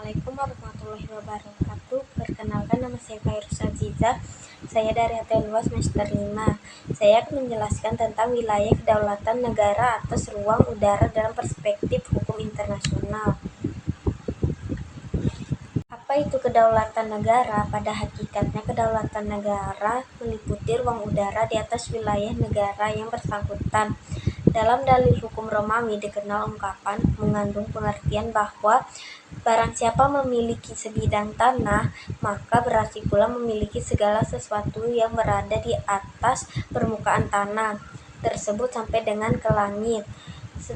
Assalamualaikum warahmatullahi wabarakatuh. Perkenalkan, nama saya Fairuz Azizah. Saya dari HTLUA semester 5. Saya akan menjelaskan tentang wilayah kedaulatan negara atas ruang udara dalam perspektif hukum internasional. Apa itu kedaulatan negara? Pada hakikatnya, kedaulatan negara meliputi ruang udara di atas wilayah negara yang bersangkutan. Dalam dalil hukum Romawi dikenal ungkapan mengandung pengertian bahwa barang siapa memiliki sebidang tanah, maka berarti pula memiliki segala sesuatu yang berada di atas permukaan tanah tersebut sampai dengan ke langit,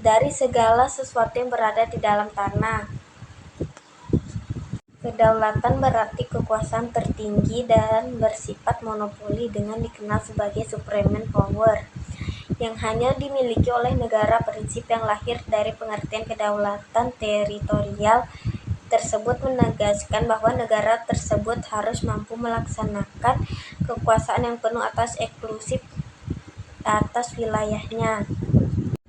dari segala sesuatu yang berada di dalam tanah. Kedaulatan berarti kekuasaan tertinggi dan bersifat monopoli dengan dikenal sebagai supreme power yang hanya dimiliki oleh negara. Prinsip yang lahir dari pengertian kedaulatan teritorial tersebut menegaskan bahwa negara tersebut harus mampu melaksanakan kekuasaan yang penuh atas eksklusif atas wilayahnya.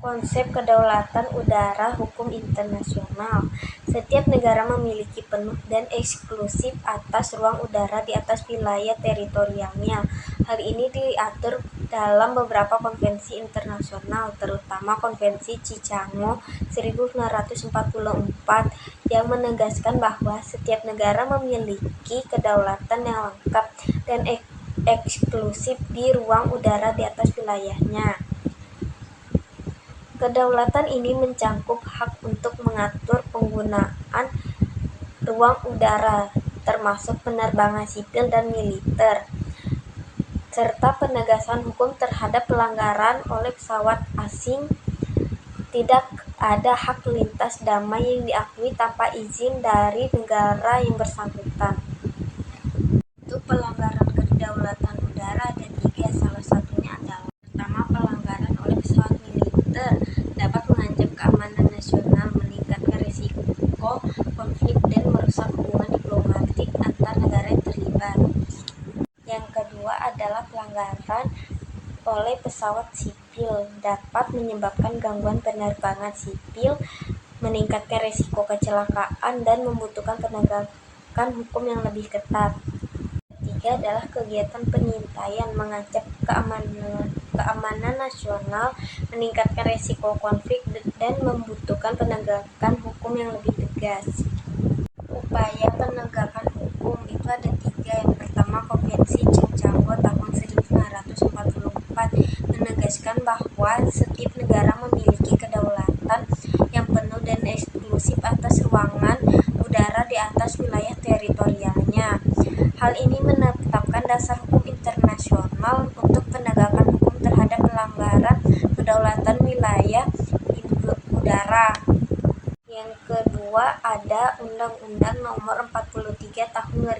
Konsep kedaulatan udara hukum internasional. Setiap negara memiliki penuh dan eksklusif atas ruang udara di atas wilayah teritorialnya. Hal ini diatur dalam beberapa konvensi internasional, terutama Konvensi Chicago 1944 yang menegaskan bahwa setiap negara memiliki kedaulatan yang lengkap dan eksklusif di ruang udara di atas wilayahnya. Kedaulatan ini mencakup hak untuk mengatur penggunaan ruang udara, termasuk penerbangan sipil dan militer, serta penegasan hukum terhadap pelanggaran oleh pesawat asing. Tidak ada hak lintas damai yang diakui tanpa izin dari negara yang bersangkutan. Untuk pelanggaran kedaulatan udara ada 3, salah satunya adalah: pertama, pelanggaran oleh pesawat militer dapat mengancam keamanan nasional, meningkatkan risiko konflik, dan merusak hubungan diplomatik antar negara yang terlibat. Yang kedua adalah pelanggaran oleh pesawat sipil dapat menyebabkan gangguan penerbangan sipil, meningkatkan risiko kecelakaan, dan membutuhkan penegakan hukum yang lebih ketat. Ketiga adalah kegiatan pengintaian, mengancam keamanan nasional, meningkatkan risiko konflik, dan membutuhkan penegakan hukum yang lebih tegas. Upaya penegakan hukum itu ada 3. Yang pertama, Konvensi Chicago tahun 1944 menegaskan bahwa setiap negara memiliki kedaulatan yang penuh dan eksklusif atas ruangan udara di atas wilayah teritorialnya. Hal ini menetapkan dasar hukum internasional untuk penegakan hukum terhadap pelanggaran kedaulatan wilayah udara. Yang kedua ada Undang-Undang Nomor 43 tahun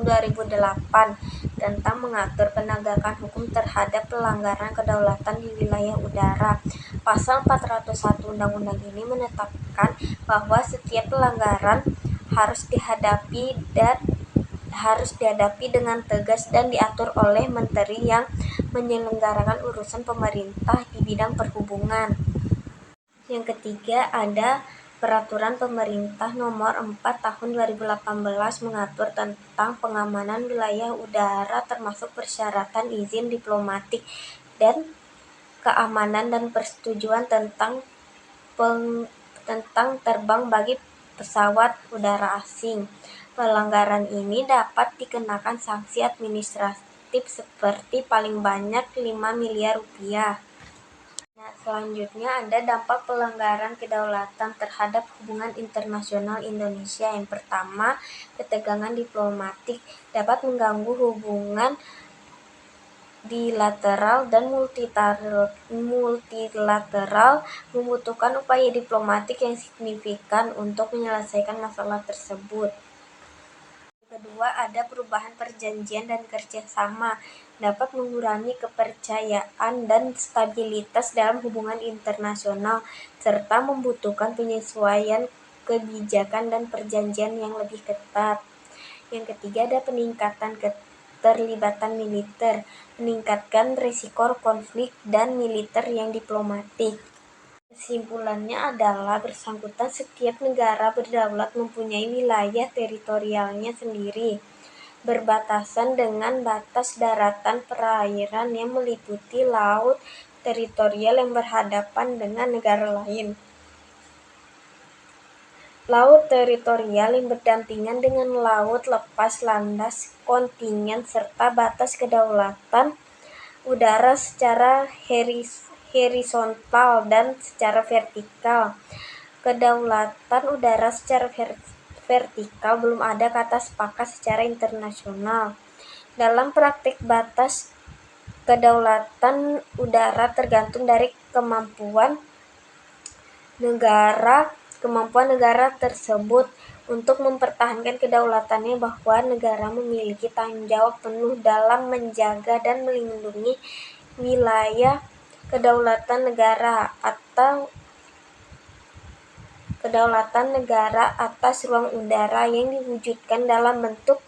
2008 tentang mengatur penegakan hukum terhadap pelanggaran kedaulatan di wilayah udara. Pasal 401 undang-undang ini menetapkan bahwa setiap pelanggaran harus dihadapi dengan tegas dan diatur oleh menteri yang menyelenggarakan urusan pemerintah di bidang perhubungan. Yang ketiga ada Peraturan Pemerintah Nomor 4 Tahun 2018 mengatur tentang pengamanan wilayah udara termasuk persyaratan izin diplomatik dan keamanan dan persetujuan tentang terbang bagi pesawat udara asing. Pelanggaran ini dapat dikenakan sanksi administratif seperti paling banyak 5 miliar rupiah. Selanjutnya ada dampak pelanggaran kedaulatan terhadap hubungan internasional Indonesia. Yang pertama, ketegangan diplomatik dapat mengganggu hubungan bilateral dan multilateral, membutuhkan upaya diplomatik yang signifikan untuk menyelesaikan masalah tersebut. Kedua, ada perubahan perjanjian dan kerjasama dapat mengurangi kepercayaan dan stabilitas dalam hubungan internasional, serta membutuhkan penyesuaian kebijakan dan perjanjian yang lebih ketat. Yang ketiga, ada peningkatan keterlibatan militer, meningkatkan risiko konflik dan militer yang diplomatik. Kesimpulannya adalah bersangkutan setiap negara berdaulat mempunyai wilayah teritorialnya sendiri, berbatasan dengan batas daratan perairan yang meliputi laut teritorial yang berhadapan dengan negara lain, laut teritorial yang berdampingan dengan laut lepas landas kontinen, serta batas kedaulatan udara secara horizontal dan secara vertikal. Kedaulatan udara secara vertikal belum ada kata sepakat secara internasional. Dalam praktik, batas kedaulatan udara tergantung dari kemampuan negara tersebut untuk mempertahankan kedaulatannya, bahwa negara memiliki tanggung jawab penuh dalam menjaga dan melindungi wilayah kedaulatan negara atas ruang udara yang diwujudkan dalam bentuk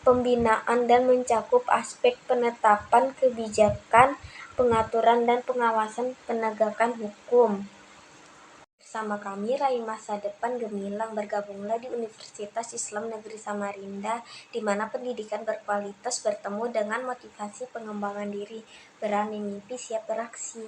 pembinaan dan mencakup aspek penetapan kebijakan, pengaturan, dan pengawasan penegakan hukum. Bersama kami, Raih Masa Depan Gemilang, bergabunglah di Universitas Islam Negeri Samarinda, di mana pendidikan berkualitas bertemu dengan motivasi pengembangan diri. Berani mimpi, siap beraksi.